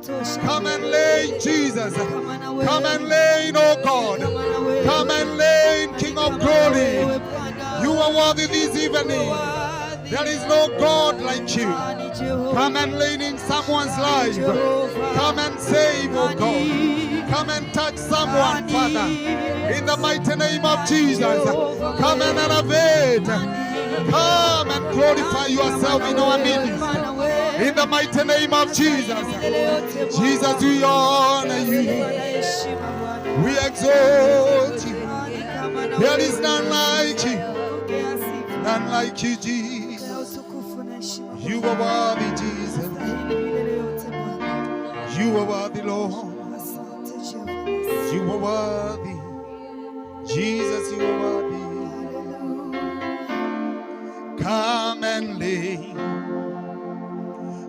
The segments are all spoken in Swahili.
Come and reign, Jesus. Come and reign, oh God. Come and reign, King of glory. You are worthy this evening. There is no God like you. Come and reign in someone's life. Come and save, oh God. Come and touch someone, Father. In the mighty name of Jesus. Come and elevate. Come and glorify yourself in our midst. In the mighty name of Jesus. Jesus, we honor you. We exalt you. There is none like you. None like you, Jesus. You are worthy, Jesus. You are worthy, Lord. You are worthy. Jesus, you are worthy. Come and lay.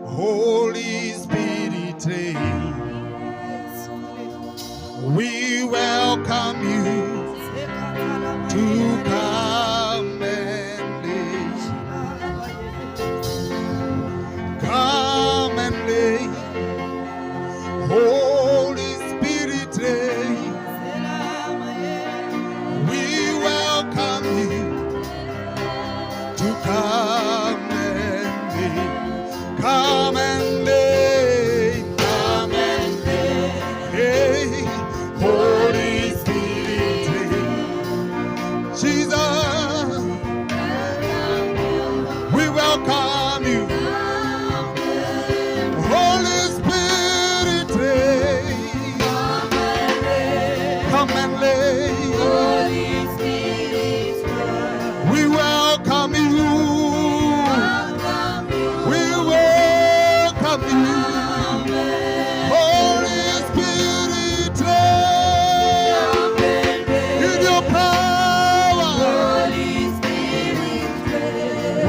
Holy Spirit, we welcome you to come and lay. Come and lay. Holy Spirit, we welcome you to come and lay. Come and lay, come and lay, hey, Holy Spirit, Jesus, we welcome you, Holy Spirit, come and lay, Holy Spirit, we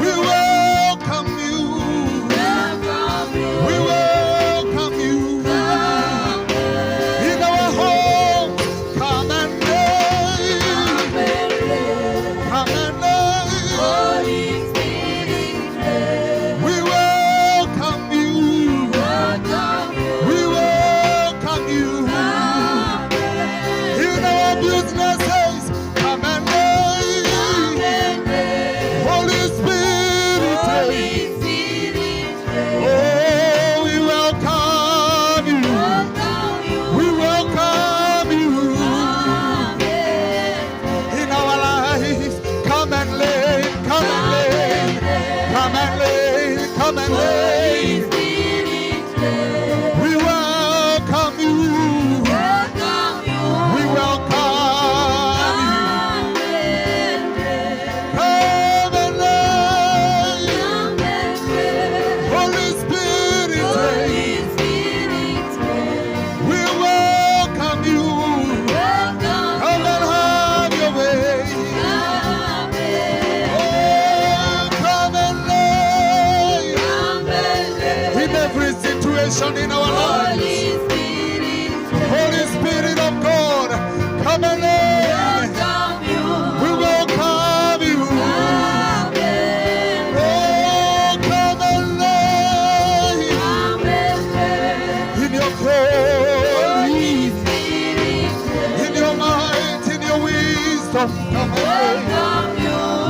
welcome you. In our lives, Holy Spirit of God, come and lay. We welcome you. Oh, come and lay in your glory, in your might, in your wisdom. Come and lay.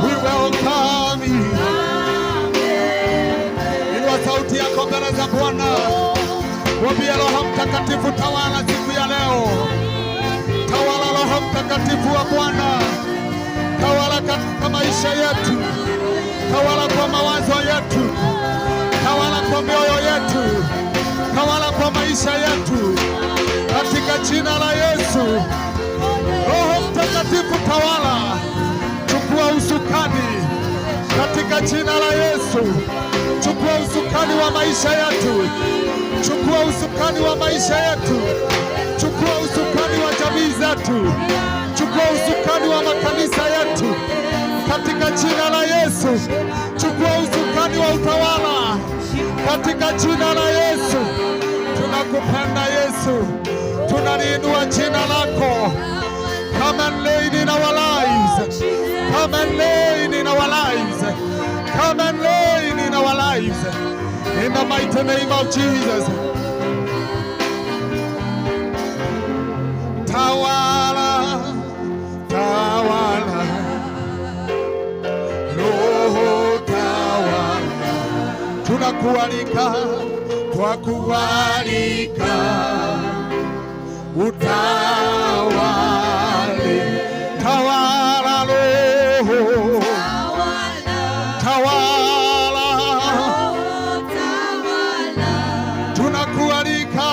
We welcome you. Inua sauti yako mbele za Bwana. Mwambie Roho Mtakatifu, tawala siku ya leo. Tawala Roho Mtakatifu wa Bwana. Tawala katika maisha yetu. Tawala kwa mawazo yetu. Tawala kwa mioyo yetu. Tawala kwa maisha yetu. Katika jina la Yesu. Roho Mtakatifu, tawala. Chukua usukani. Katika jina la Yesu. Chukua usukani wa maisha yetu. Chukua usukani wa maisha yetu. Chukua usukani wa jamii zetu. Chukua usukani wa makanisa yetu. Katika jina la Yesu. Chukua usukani wa utawala. Katika jina la Yesu. Tunakupenda Yesu. Tunaliinua jina lako. Come and reign in our lives. Come and reign in our lives. Come and reign in our lives. In the mighty name of Jesus. twakualika, twakualika utawale, tawala Roho, tawala, tunakualika,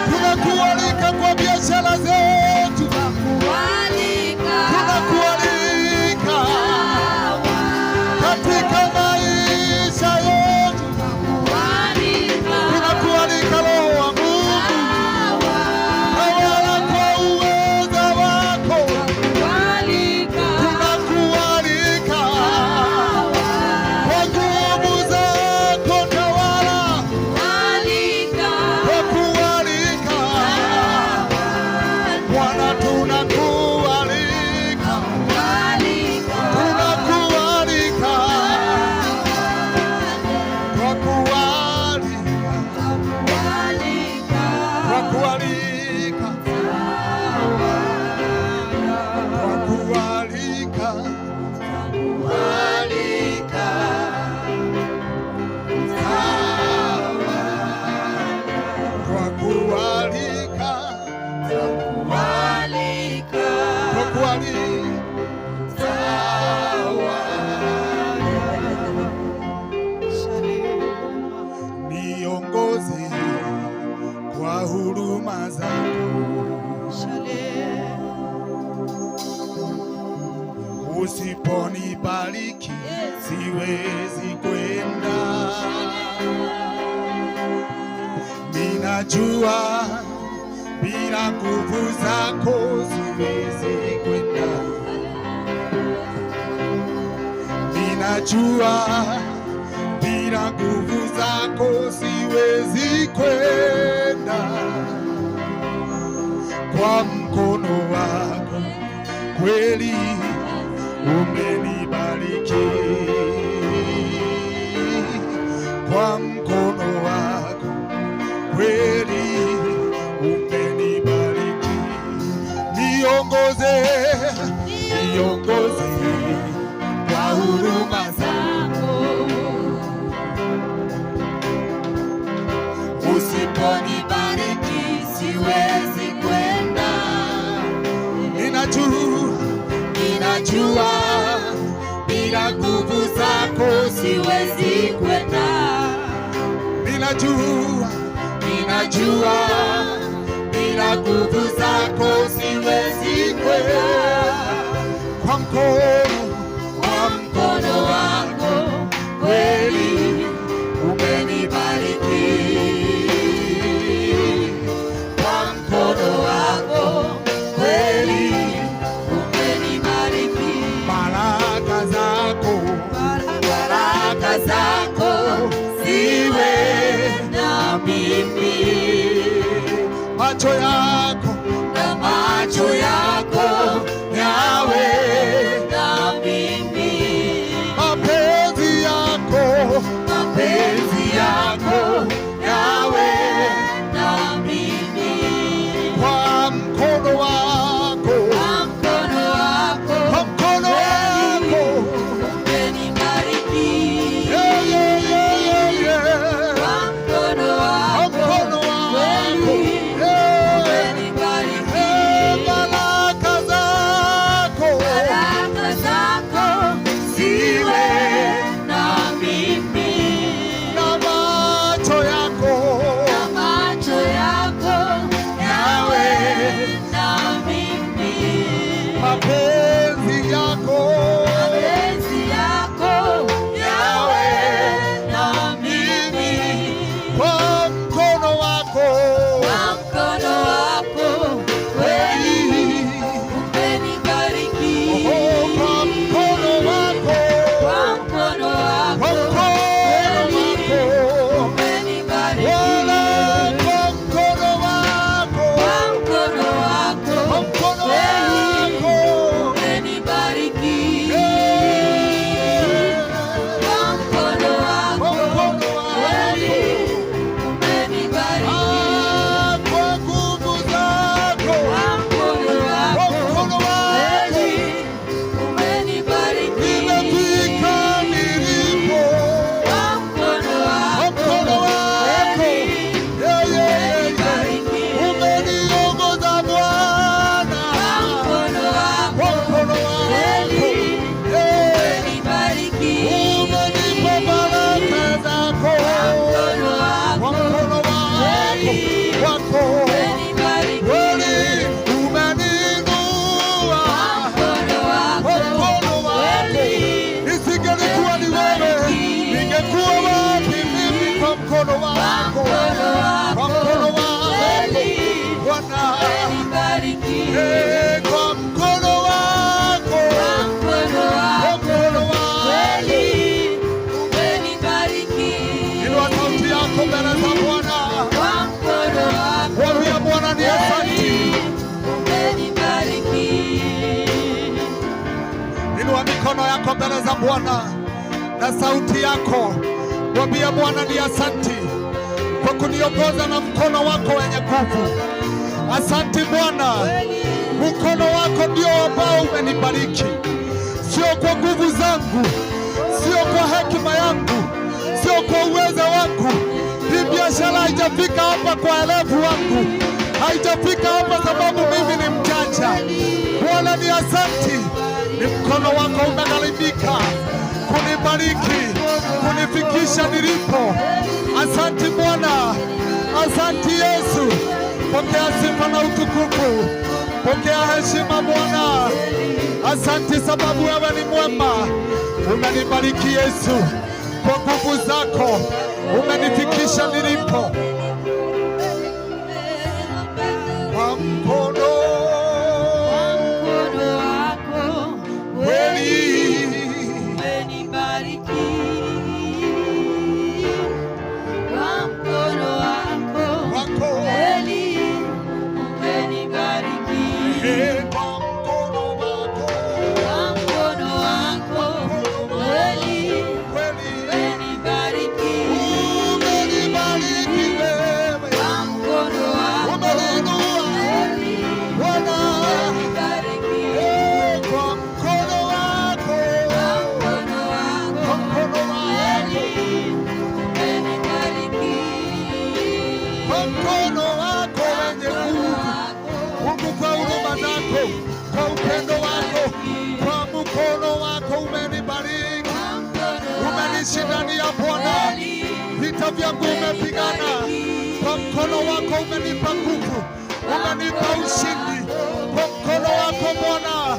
tunakualika kwa biashara zetu, tunakualika katika maisha yetu, tunakualika Roho wa Mungu, tawala kwa uweza wako, tunakualika kwa nguvu zako, tawala Bwana, tunakualika, tunakualika, twakualika, twakualika, niongoze kwa huruma zako, usiponibariki siwezi kwenda. Ninajua bila nguvu zako siwezi kwenda. Ninajua bila nguvu zako siwezi kwenda. Kwa mkono wako kweli umenibariki, kwa mkono wako kweli umenibariki. Niongoze, niongoze kwa huruma zako, usiponibariki siwezi kwenda. Ninajua bila nguvu zako siwezi kwenda. Ninajua bila nguvu zako siwezi kwenda. Kwa mkono wako kweli umenibariki, kwa mkono wako kweli umenibariki. Baraka zako macho yako na macho yako yawe na mimi, mapenzi yako yawe na mimi, kwa mkono wako umenibariki, kwa mkono wako umenibariki, baraka zako ziwe na mimi, na macho yako yawe na mimi, mapenzi yako yawe na mimi, kwa mkono wako kwa mkono wako kweli umenibariki, kwa mkono wako kwa mkono wako kweli umenibariki, wala kwa mkono wako kwa mkono wako kweli umenibariki, kwa mkono wako kweli umenibariki, kwa nguvu zako kwa mkono wako kweli umenibariki, nimefika nilipo kwa mkono kwa wako mkono wako kweli umenibariki, umeniongoza Bwana kwa mkono kwa wako mkono wako kweli umenibariki, umenipa baraka zako mkono kwa wako mkono wako umenibariki, kweli umeninua mkono kwa wako mkono wako. kweli Isingelikuwa ni wewe, ningekuwa wapi mimi? Kwa mkono wako, kwa mkono wako Bwana, kwa mkono wako, kwa mkono wako. Inua sauti yako mbele za Bwana, mwambie Bwana ni asanti. Inua mikono yako mbele za Bwana na sauti yako, mwambie Bwana ni asanti kwa kuniongoza na mkono wako wenye nguvu. Asanti Bwana, mkono wako ndio ambao umenibariki, sio kwa nguvu zangu, sio kwa hekima yangu, sio kwa uwezo wangu. Hii biashara haijafika hapa kwa elevu wangu, haijafika hapa sababu mimi ni mjanja. Bwana ni asanti, ni mkono wako umegharimika kunibariki, kunifikisha nilipo. Asanti Bwana, asanti Yesu. Pokea sifa na utukufu, pokea heshima Bwana. Asanti sababu wewe ni mwema, umenibariki Yesu, kwa nguvu zako umenifikisha nilipo. Kwa mkono kweli wako, kwa mkono wako kweli umenibariki wewe, umeninua Bwana, kwa mkono wako, kwa mkono wako, kwa mkono wako wenye nguvu. Mungu, kwa huruma zako, kwa upendo wako, kwa mkono wako umenibariki, umenishindania Bwana, vita vyangu umepigana. Kwa mkono wako umenipa nguvu, umenipa ushindi. Kwa mkono wako Bwana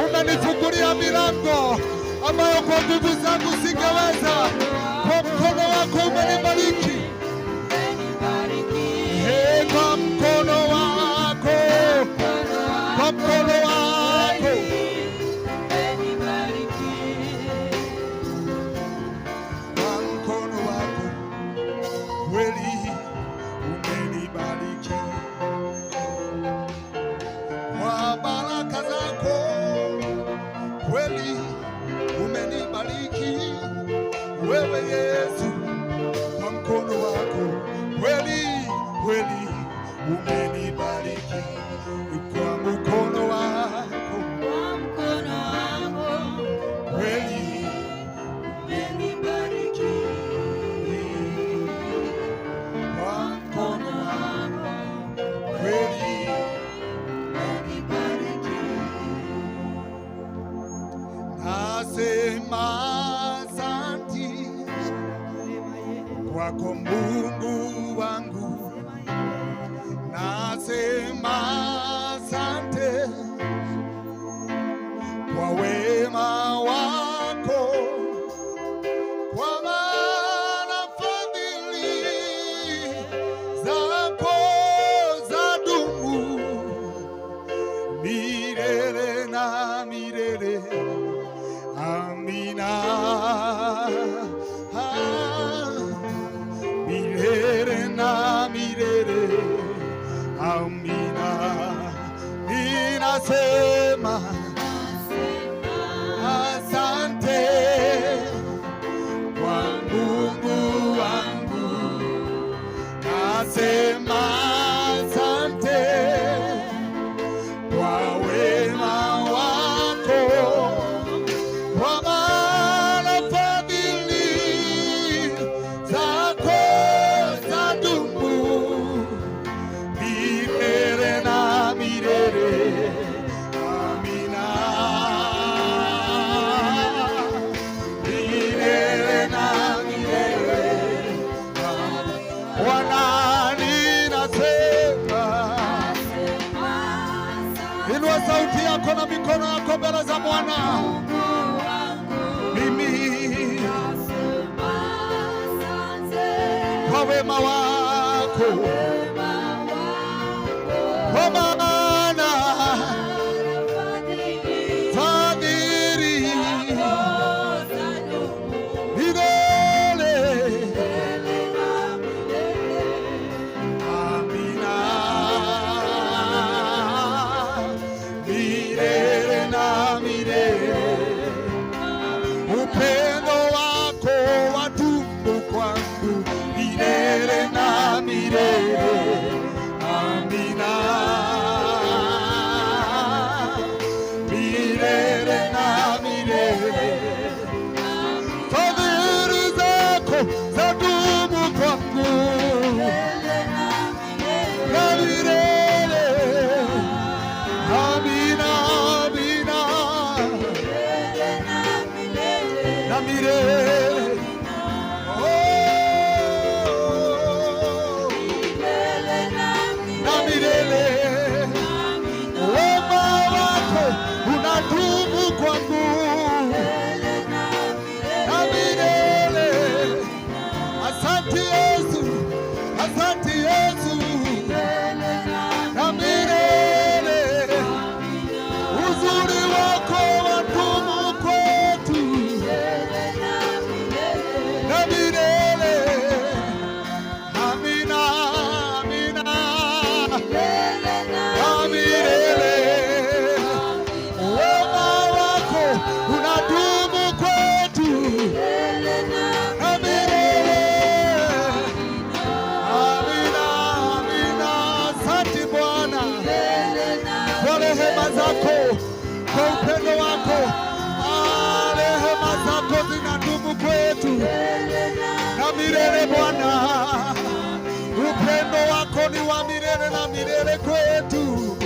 umenifungulia milango ambayo kwa nguvu zangu singeweza. Kwa mkono wako umenibariki, kwa mkono wako, kwa mkono wako kweli umenibariki. umenibariki kwa mkono wako, kweli umenibariki kwa mkono wako, kweli umenibariki. Nasema asante kwako Mungu wangu, nasema asante kwa wema wako, kwa maana fadhili zako zadumu milele na milele. Amina. Milele na milele. Amina. Ninasema asante kwa Mungu wangu, nasema asante kwa wema wako, kwa maana fadhili zako zadumu milele na milele. Amina. Milele na milele. Bwana, ninasema, inua sauti yako na mikono yako mbele za Bwana. Mimi kwa wema wako, kwa maana fadhili milele. Amina. Milele na milele. Upendo wako wadumu kwangu milele na milele. Amina. Milele na milele. Fadhili zako zadumu kwangu na milele. Amina. Amina. Na milele. Unadumu kwangu na milele. Asante Yesu, asante Yesu, na milele. Uzuri wako wadumu kwetu na milele. Amina, amina, na milele. Unadumu kwetu na milele. Amina, amina. Asante Bwana kwa rehema zako, kwa upendo wako. Rehema zako zinadumu kwetu na milele Bwana. Upendo wako ni wa milele na milele kwetu.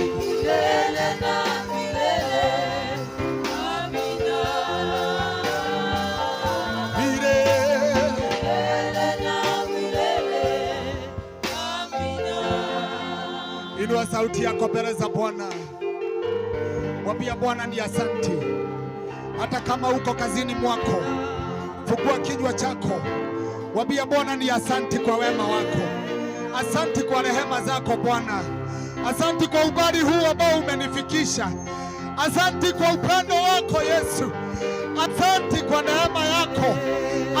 Inua sauti yako mbele za Bwana. Mwambie Bwana ni asante. Hata kama uko kazini mwako, fungua kinywa chako. Mwambie Bwana ni asante kwa wema wako. Asante kwa rehema zako Bwana. Asante kwa umbali huu ambao umenifikisha. Asante kwa upendo wako Yesu. Asante kwa neema yako.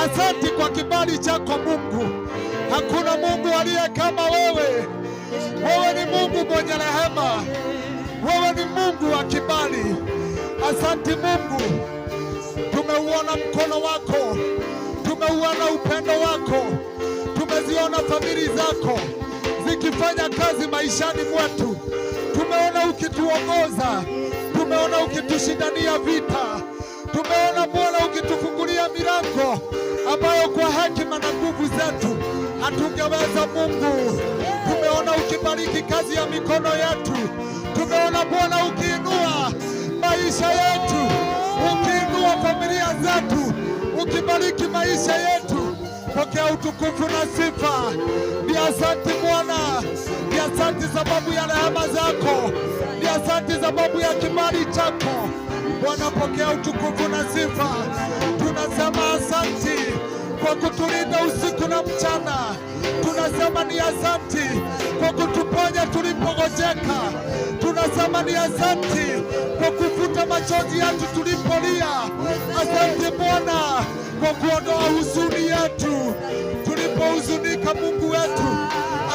Asante kwa kibali chako Mungu. Hakuna Mungu aliye kama wewe. Wewe ni Mungu mwenye rehema. Wewe ni Mungu wa kibali. Asante Mungu. Tumeuona mkono wako. Tumeuona upendo wako. Tumeziona fadhili zako ukifanya kazi maishani mwetu. Tumeona ukituongoza, tumeona ukitushindania vita, tumeona Bwana ukitufungulia milango ambayo kwa hekima na nguvu zetu hatungeweza. Mungu, tumeona ukibariki kazi ya mikono yetu, tumeona Bwana ukiinua maisha yetu, ukiinua familia zetu, ukibariki maisha yetu. Pokea utukufu na sifa. Ni asante Bwana, ni asante sababu ya rehema zako, ni asante sababu ya kibali chako Bwana. Pokea utukufu na sifa. Tunasema asante kwa kutulinda usiku na mchana. Tunasema ni asante kwa kutuponya tulipogojeka. Tunasema ni asante kwa kufuta machozi yetu tulipolia. Asante Bwana kwa kuondoa huzuni yetu tulipohuzunika, Mungu wetu.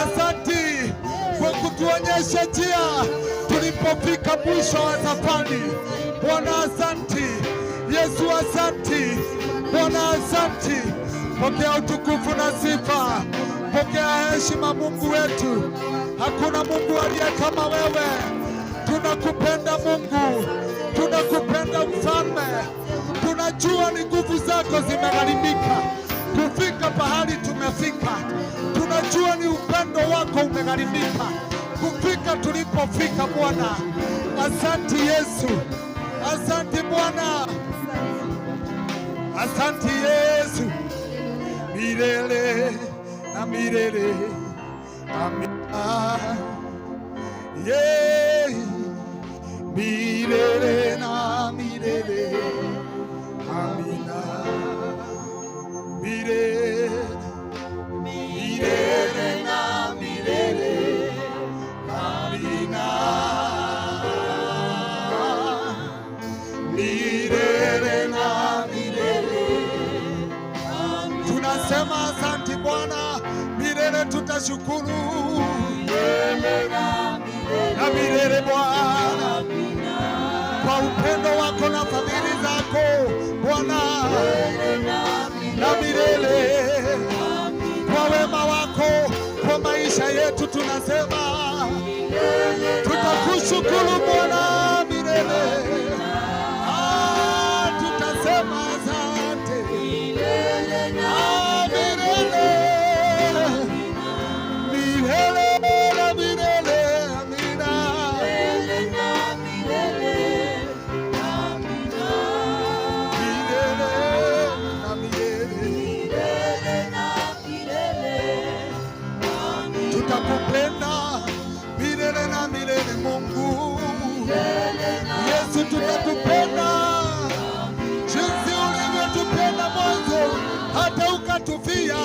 Asante kwa kutuonyesha njia tulipofika mwisho wa safari. Bwana asante. Yesu asante. Bwana asante. Pokea utukufu na sifa. Pokea heshima Mungu wetu. Hakuna Mungu aliye kama wewe. Tunakupenda Mungu, tunakupenda Mfalme. Tunajua ni nguvu zako zimegharimika kufika pahali tumefika. Tunajua ni upendo wako umegharimika kufika tulipofika Bwana. Asante Yesu, asante Bwana, asante Yesu, milele na milele. Amina. Yeah. Milele na milele. Amina. Milele, milele na milele. Amina. Milele na milele. Tunasema asante Bwana, milele tutashukuru. Milele na milele Bwana, kwa upendo wako na fadhili zako Bwana, na milele kwa wema wako kwa maisha yetu. Tunasema tutakushukuru Bwana milele. Tutasema asante milele na milele. Tutakupenda milele na milele Mungu. Yesu, tutakupenda jinsi ulivyotupenda mwanzo hata ukatufia.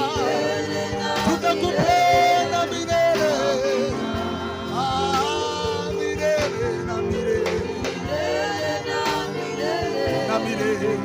Tutakupenda milele, milele na milele na milele.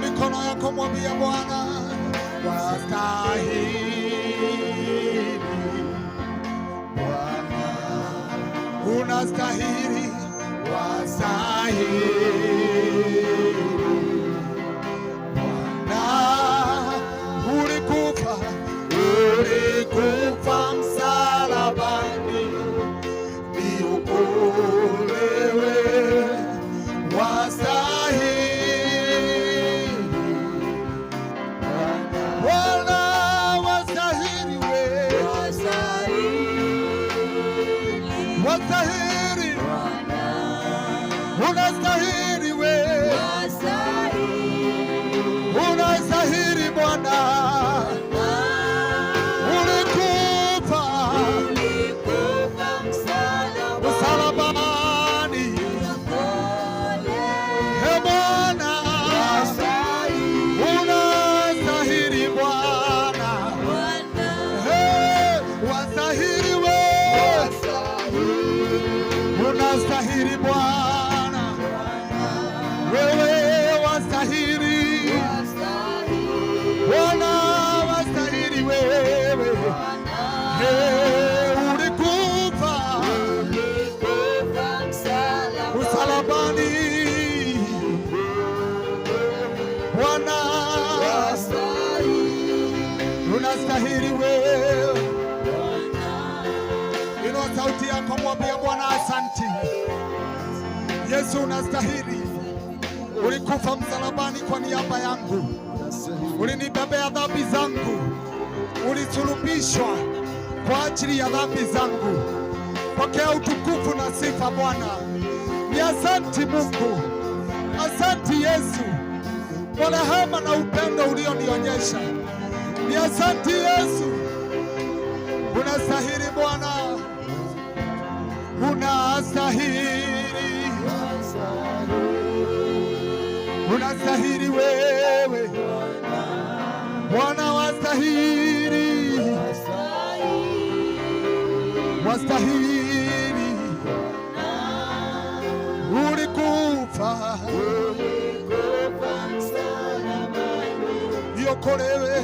Mikono yako mwambie Bwana, wastahili Bwana, unastahili, wastahili Bwana, ulikufa msalabani niokolewe, wastahili Bwana, wastahili, unastahili wewe, unastahili Bwana. Unastahili Bwana, wewe wastahili Bwana, wastahili wewe. Ulikufa msalabani Bwana, unastahili wewe. Inua sauti yako, mwambie Bwana asanti. Yesu unastahili, ulikufa msalabani kwa niaba yangu, ulinibebea dhambi zangu, ulisulubishwa kwa ajili ya dhambi zangu. Pokea utukufu na sifa Bwana. Ni asanti Mungu, asanti Yesu kwa rehema na upendo ulionionyesha. Ni asanti Yesu, unastahili Bwana, unastahili, unastahili wewe Bwana, wastahili, wastahili, ulikufa iokolewe,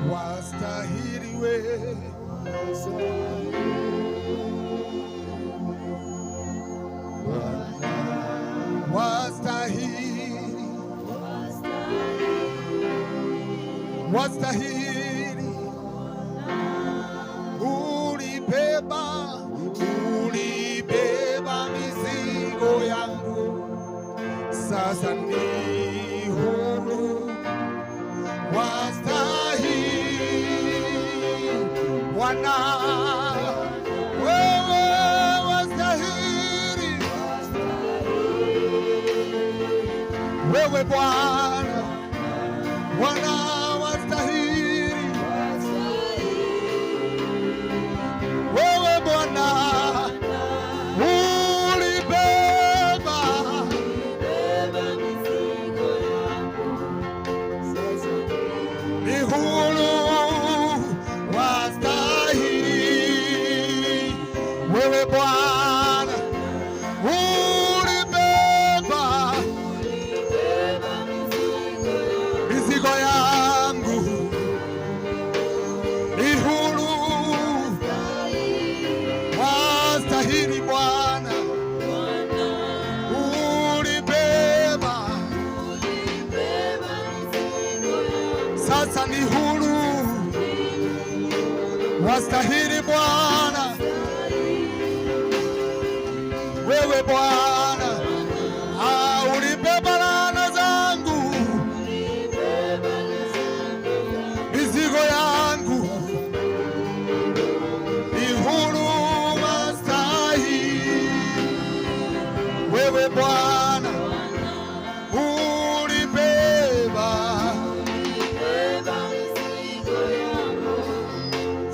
wastahili wewe, wastahili, ulibeba mizigo yangu, sasa ni huru, wastahili Bwana, wewe wastahili, wewe Bwana, Bwana wastahili, wewe Bwana ulibeba ni huru, wastahili, wewe Bwana ulibeba mizigo yangu, ni huru, wastahili Bwana, ulibeba, sasa ni huru, wastahili Bwana, wewe Bwana ulibeba laana zangu, mizigo yangu, ni huru, wastahili, wewe Bwana ulibeba,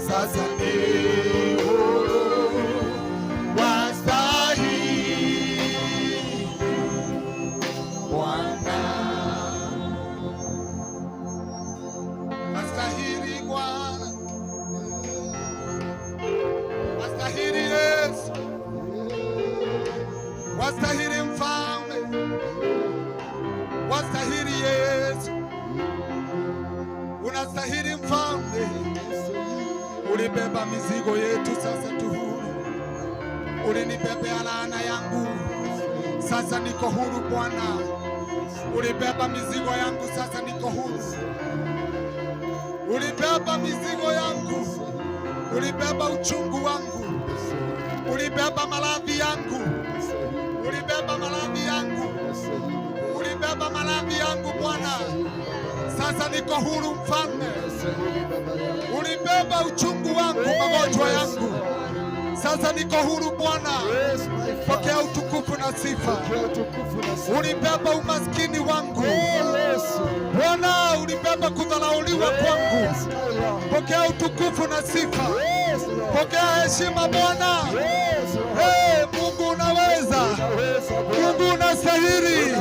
sasa ni huru, wastahili Bwana, wastahili Bwana, wastahili Yesu, wastahili Mfalme, wastahili Yesu, unastahili Mfalme, ulibeba mizigo yetu, sasa tu huru, ulinibebea laana yangu, sasa niko huru Bwana, ulibeba mizigo yangu, sasa niko huru, ulibeba mizigo yangu, ulibeba uchungu wangu, ulibeba maradhi yangu, ulibeba maradhi yangu, ulibeba maradhi yangu Sasa niko huru Mfalme. Ulibeba uchungu wangu, magonjwa yangu. Sasa niko huru Bwana. Pokea utukufu na sifa. Ulibeba umaskini wangu Bwana, ulibeba kudharauliwa kwangu. Pokea utukufu na sifa. Pokea heshima Bwana. Mungu unaweza, Mungu unastahili.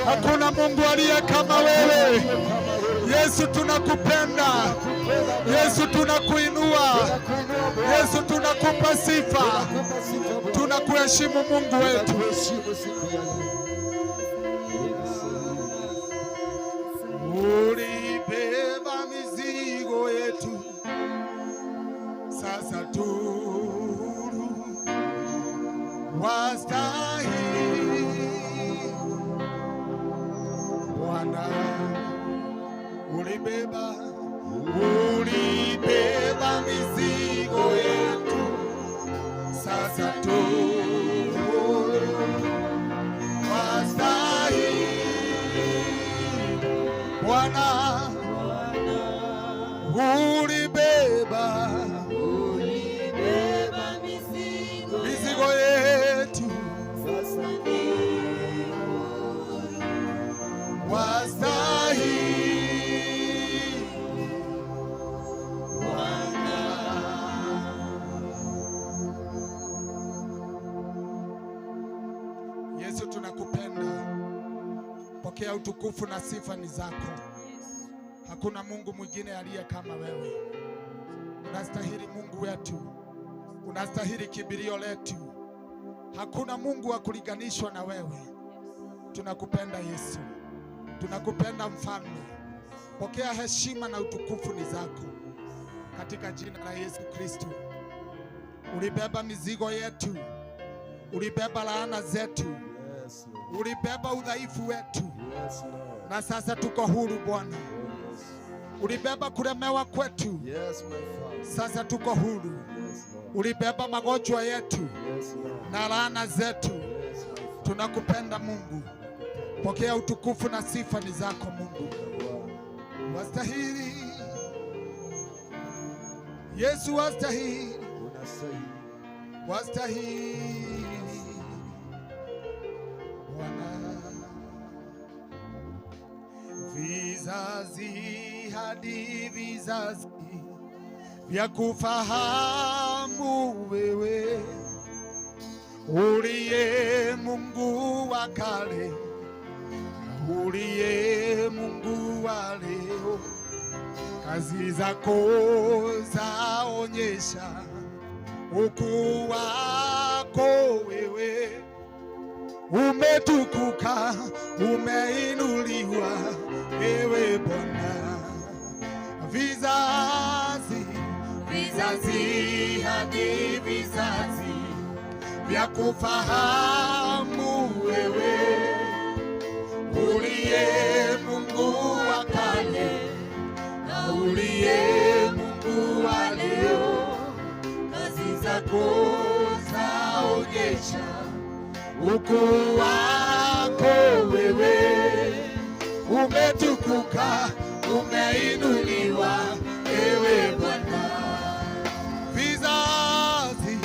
Hakuna Mungu aliye kama wewe. Yesu tunakupenda, Yesu tunakuinua, Yesu tunakupa sifa, tunakuheshimu Mungu wetu. Ulibeba mizigo yetu, sasa turu wastahili Bwana. Ulibeba mizigo yetu, sasa turu wastahili Bwana. Ulibeba mizigo yetu, sasa wastahili Bwana. Yesu tunakupenda. Pokea utukufu na sifa ni zako. Hakuna Mungu mwingine aliye kama wewe. Unastahili Mungu wetu, unastahili kibirio letu. Hakuna Mungu wa kulinganishwa na wewe. Tunakupenda Yesu, tunakupenda Mfalme. Pokea heshima na utukufu ni zako, katika jina la Yesu Kristo. Ulibeba mizigo yetu, ulibeba laana zetu, ulibeba udhaifu wetu, na sasa tuko huru Bwana. Ulibeba kulemewa kwetu, sasa tuko huru. Ulibeba magonjwa yetu na laana zetu. Tunakupenda Mungu. Pokea utukufu na sifa ni zako Mungu. Wastahili Yesu, wastahili, wastahili Bwana. Vizazi hadi vizazi vya kufahamu wewe, uliye Mungu wa kale, uliye Mungu wa leo. Kazi zako zaonyesha ukuu wako wewe. Umetukuka, umeinuliwa ewe Bwana. Vizazi hadi vizazi vya kufahamu wewe, uliye Mungu wa kale na uliye Mungu wa leo. Kazi zako zaonyesha ukuu wako wewe. Umetukuka, umeinuliwa ewe Bwana. Vizazi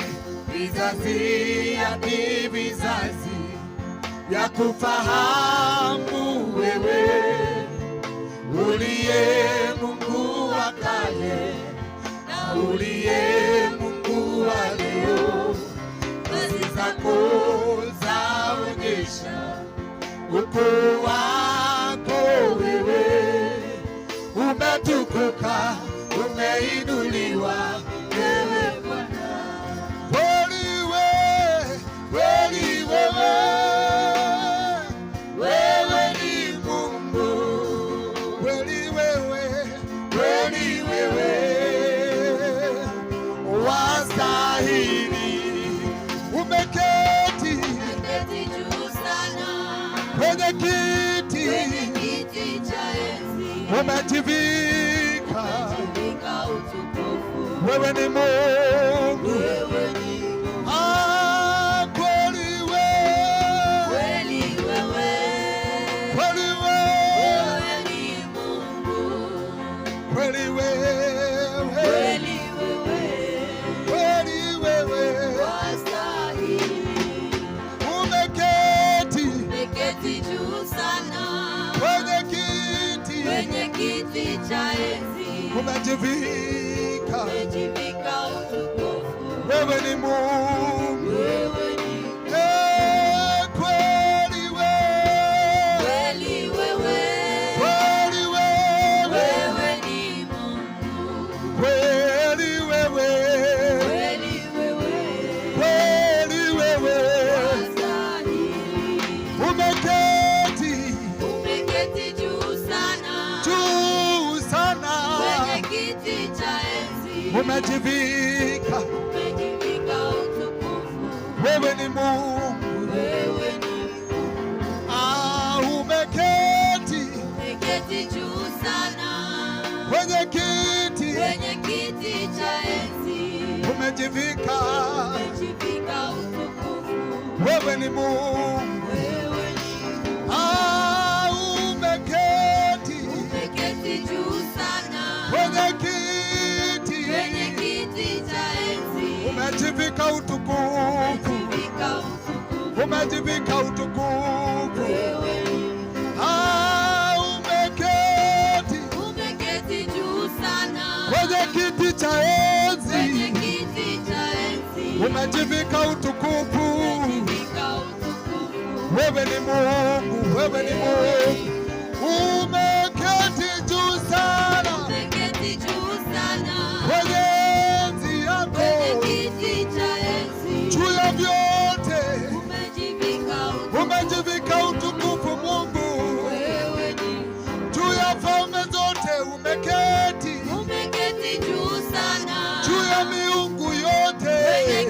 hadi vizazi vya kufahamu wewe, uliye Mungu wa kale na uliye Mungu wa leo. Kazi zako zaonyesha ukuu wako wewe. Umetukuka, umeinuliwa ewe Bwana. Kweli wewe, wewe ni Mungu. Kweli wewe, wastahili. Umeketi juu sana kwenye kiti cha enzi, umetivika utukufu. Wewe ni Mungu. umejivika, utukufu. wewe ni Mungu. Wewe ni Kweli wewe, kweli wewe. kweli wewe, Wewe ni Mungu. kweli wewe, Kweli wewe. kweli wewe, Wastahili. umeketi Juu sana. juu sana, Kwenye kiti cha enzi. umejivika, Utukufu. wewe ni Mungu. Wewe ni Umeketi juu sana. kwenye kiti, Kwenye kiti cha enzi. umejivika, Utukufu. wewe ni Mungu. Wewe ni Umeketi juu sana. kwenye kiti, Kwenye kiti cha enzi. umejivika utukufu, Utukufu. umejivika utukufu. Wewe ni Umeketi juu sana. kwenye kiti cha enzi, Kwenye kiti cha enzi. umejivika utukufu, Utukufu. wewe ni Mungu, wewe ni Mungu. Umeketi juu sana Umeketi juu sana. kwenye enzi yako, Kwenye kiti cha enzi. juu ya vyote Umejivika utukufu. Mungu wewe ni juu ya falme zote, umeketi juu sana. juu ya miungu Kwenye yote,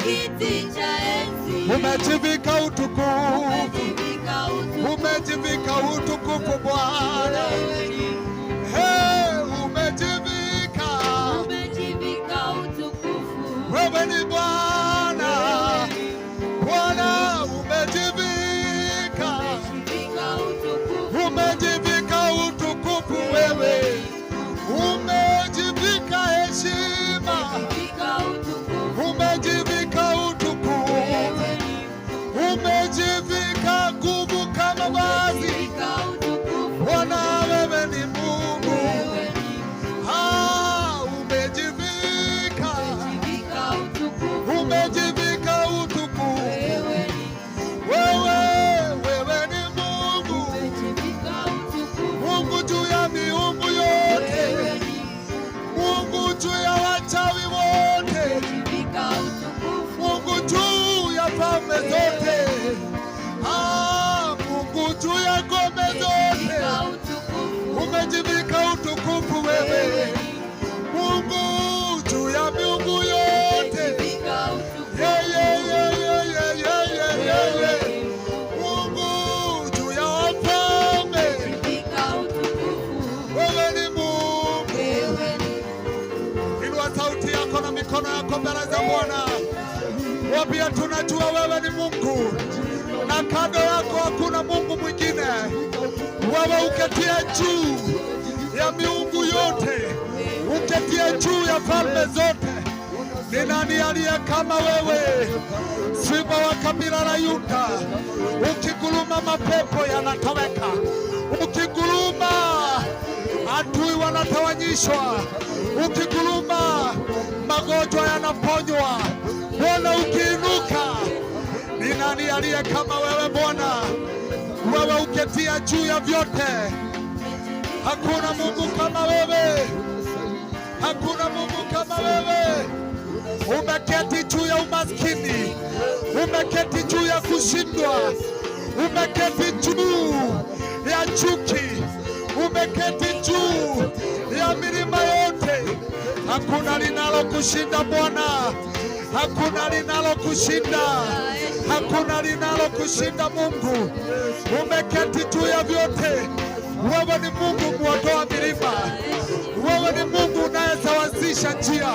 kiti cha enzi. umejivika utukufu, Utukufu. umejivika utukufu Bwana. Wewe ni Umejivika, utukufu. wewe ni Bwana. Bwana umejivika, Utukufu. umejivika utukufu, wewe umejivika heshima, Utukufu. umejivika utukufu, Wewe ni umejivika nguvu kama vazi. utukufu. Bwana wewe ni Mungu, Wewe ni umejivika, utukufu. umejivika utukufu, Wewe ni wewe ni Mungu, utukufu. Mungu juu ya miungu yote, Wewe ni Mungu juu ya wachawi wote, utukufu. Mungu juu ya falme zote, Mungu juu ya ngome zote, Utukufu. umejivika utukufu, wewe Mungu juu ya miungu yote. Yeah. Mungu juu ya wafalme, wewe ni Mungu. Inua sauti yako na mikono yako mbele za Bwana. Wapia tunajua wewe ni Mungu na kando yako hakuna Mungu mwingine. Wewe uketie juu ya miungu yote, uketie juu ya falme zote. Ni nani aliye kama wewe, simba wa kabila la Yuda? Ukiguruma mapepo yanatoweka, ukiguruma adui wanatawanyishwa, ukiguruma magonjwa yanaponywa. Bwana ukiinuka, ni nani aliye kama wewe Bwana? Wewe uketia juu ya vyote, hakuna Mungu kama wewe, hakuna Mungu kama wewe. Umeketi juu ya umaskini, umeketi juu ya kushindwa, umeketi juu ya chuki, umeketi juu ya milima yote. Hakuna linalo kushinda Bwana, hakuna linalo kushinda, hakuna linalo kushinda Mungu. Umeketi juu ya vyote. Wewe ni Mungu muondoa milima, wewe ni Mungu unayesawazisha njia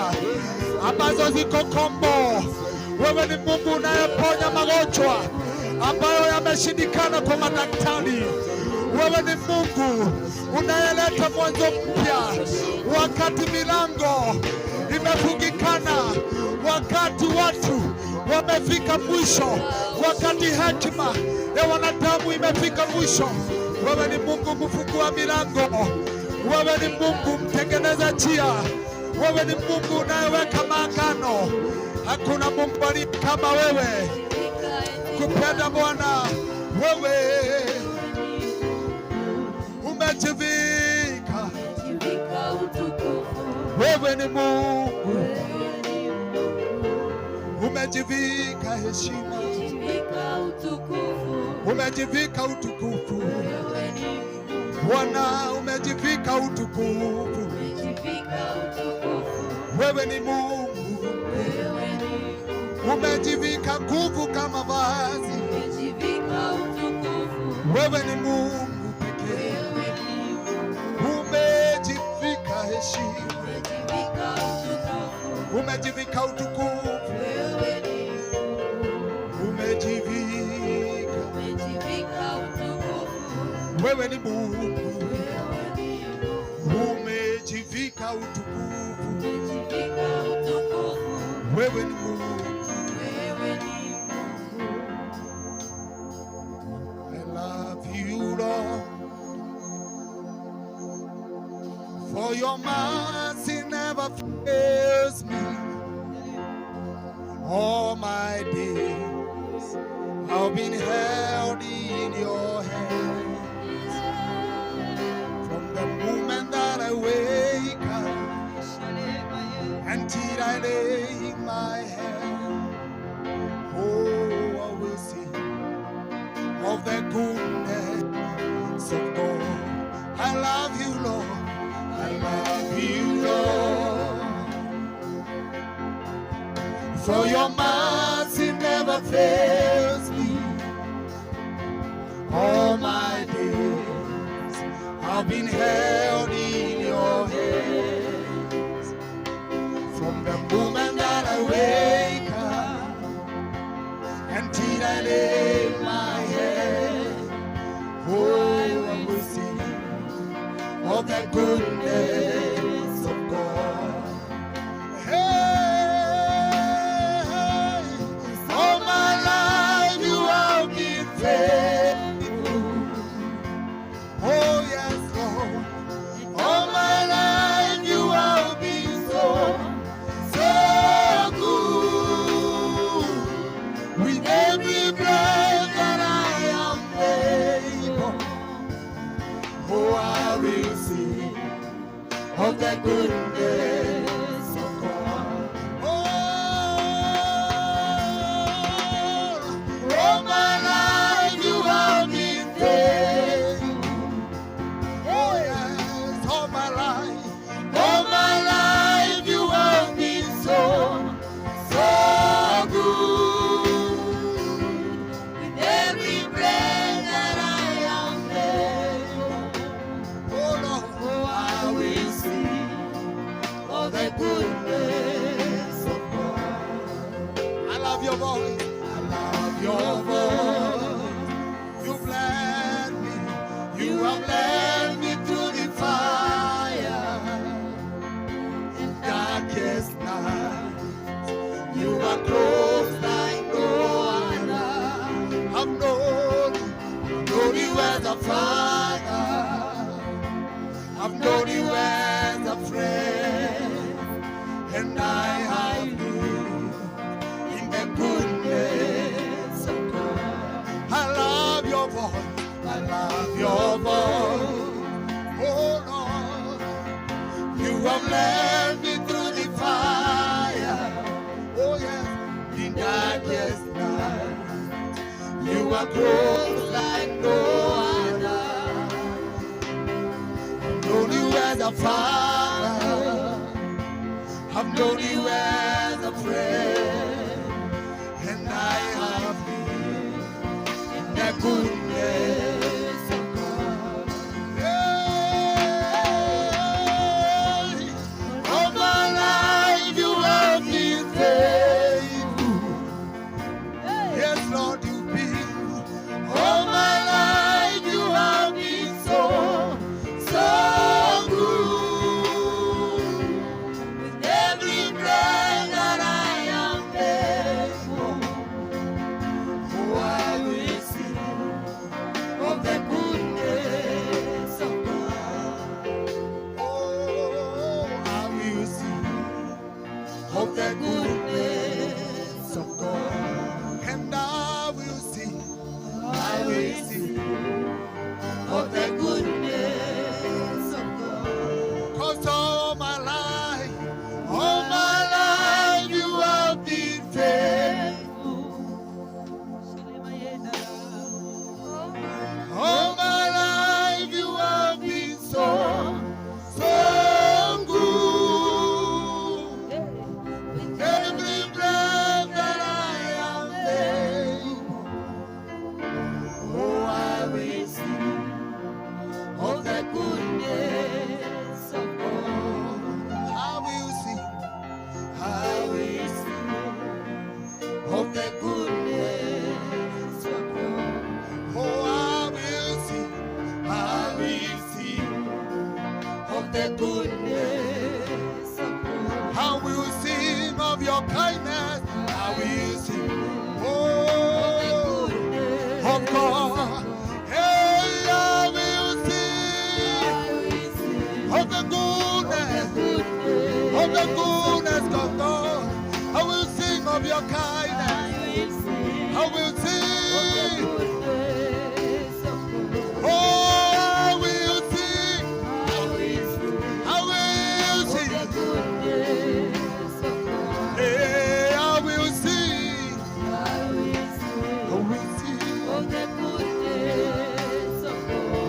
ambazo ziko kombo. Wewe ni Mungu unayeponya magonjwa ambayo yameshindikana kwa madaktari. Wewe ni Mungu unayeleta mwanzo mpya wakati milango imefungikana, wakati watu wamefika mwisho, wakati hekima ya wanadamu imefika mwisho. Wewe ni Mungu mfungua milango, wewe ni Mungu mtengeneza njia. Wewe ni Mungu unayeweka maagano. Hakuna Mungu aliye kama wewe. Kupenda Bwana, wewe umejivika. Wewe ni Mungu, umejivika heshima, umejivika utukufu. Bwana, umejivika utukufu. Wewe ni Mungu, umejivika nguvu kama vazi. Wewe ni Mungu pekee, umejivika heshima, umejivika utukufu. Umejivika, wewe ni Mungu, umejivika utukufu. Wewe ni Mungu. I love you, Lord, for your mercy never fails me. All my days I've been held in your hands. From the moment that I wake up until I lay my head, oh, I will sing of the goodness of God. I love you, Lord. I love you, Lord, for your mercy never fails me. All my days I've been held in your hands. From the moment that I wake up until I lay my head, oh, I will sing of the goodness of God. Hey, all my life you have been faithful. Oh yes, Lord. All my life you have been so good. With every breath that I am able, oh, I will sing of the goodness of God. Oh, all my life you have been faithful. Oh yes, all my life you have been so good. With every breath that I am able, oh Lord, oh, I will sing of the goodness of God. I love your voice. I love your voice. You've led me. You have led me through the fire and darkest night. You are close like no other. I've known you as a father. I've known you as a friend, and I have lived in the goodness of God. I love your voice. I love your voice. Oh Lord, you have led me through the fire. Oh yes, in darkest night. You are close like no other. I've known you as a father. I've known you as a friend, and I have lived in the goodness of God. Hey, all my life you have been faithful. Yes, Lord, you've been. All my life you have been so good. With every breath that I am able, oh, I will sing will sing of the goodness of God. 'Cause all my life you have been faithful. All my life you have been so good. Every breath that I am able, oh, I will sing Of the goodness of God. I will sing Of the goodness of God. oh, I will sing Of the goodness of God. I will sing of your kindness. I will sing, Of oh, the goodness of God. Hey, I will sing of the goodness, of the goodness of God. I will sing of your kindness. I will sing, oh, I will sing, I will sing, hey, I will sing, I will sing,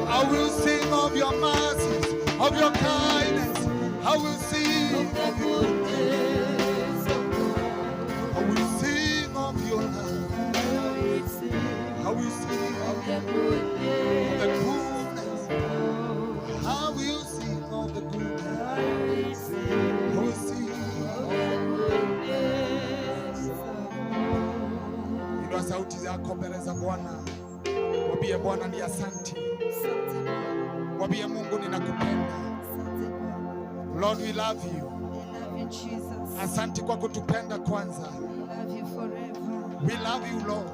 I will sing of your mercies, of your kindness. I will sing, I will sing of your love. I will sing of the goodness. I will sing of the goodness. I will sing. Inua sauti zako mbele za Bwana. Mwambie Bwana ni asante. Mwambie Mungu ninakupenda. Lord, we love you. Asante kwa kutupenda kwanza. We love you, Lord.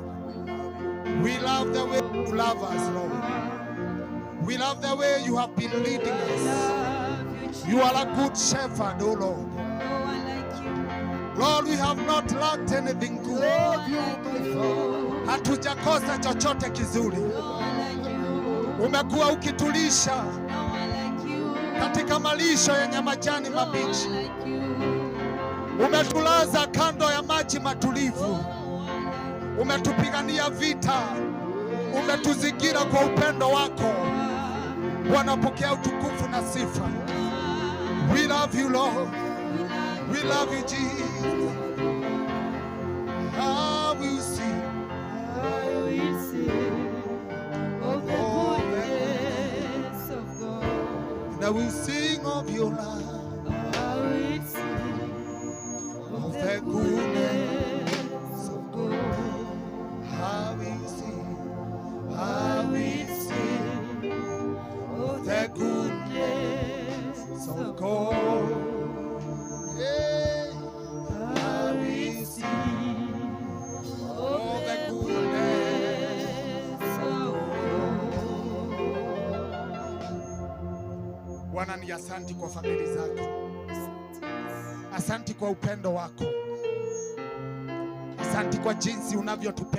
We love the way you love us, Lord. We love the way you have been leading us. You are a good shepherd, oh Lord. Lord, we have not lacked anything good. Hatujakosa chochote kizuri. Umekuwa ukitulisha katika malisho yenye majani mabichi. Umetulaza kando ya maji matulivu. Umetupigania vita. Umetuzingira kwa upendo wako. Bwana, pokea utukufu na sifa. We love you, Lord. We love you, Jesus. I will sing Of the goodness of God. and I will sing of your love. Of the goodness of God. I will sing of the goodness of God. Yeah, I will sing of the goodness of God. Bwana, ni asante kwa familia zako. Asante kwa upendo wako. Asante kwa jinsi unavyotupenda.